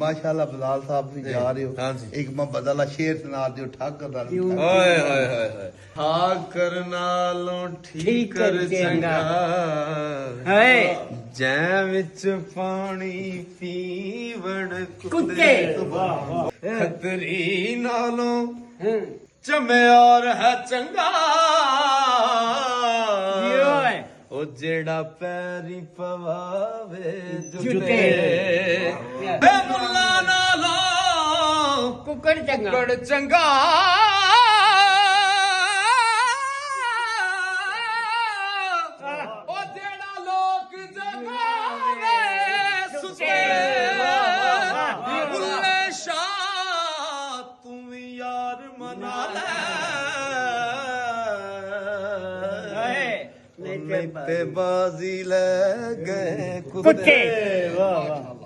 ਮਾਸ਼ਾਅੱਲਾ ਬਲਾਲ ਸਾਹਿਬ ਤੁਸੀਂ ਜਾ ਰਹੇ ਹੋ ਇੱਕ ਮੁਹੱਬਤ ਵਾਲਾ ਸ਼ੇਰ ਸੁਣਾ ਦਿਓ ਠਾਕਰ ਦਾ ਓਏ ਹੋਏ ਹੋਏ ਹੋਏ ਠਾਕਰ ਨਾਲੋਂ ਠੀਕ ਕਰ ਚੰਗਾ ਹੈ ਜੈ ਵਿੱਚ ਪਾਣੀ ਪੀਵਣ ਕੁੱਤੇ ਖਤਰੀ ਨਾਲੋਂ ਚਮਿਆਰ ਹੈ ਚੰਗਾ ਉਹ ਜਿਹੜਾ ਪੈਰੀ ਪਵਾਵੇ ਜੁੱਤੇ ਵੇ ਮੁੱਲਾ ਨਾਲੋਂ ਕੁੱਕੜ ਚੰਗਾ ਕੁੱਕੜ ਚੰਗਾ ਉਹ ਜਿਹੜਾ ਲੋਕ ਜਗਾਵੇ ਸੁੱਤੇ ਬੁੱਲੇ ਸ਼ਾਹ ਤੂੰ ਵੀ ਯਾਰ ਮਨਾ ਲੈ ਨਹੀਂ ਤੇ ਬਾਜ਼ੀ ਲੈ ਗਏ ਕੁੱਤੇ ਵਾਹ ਵਾਹ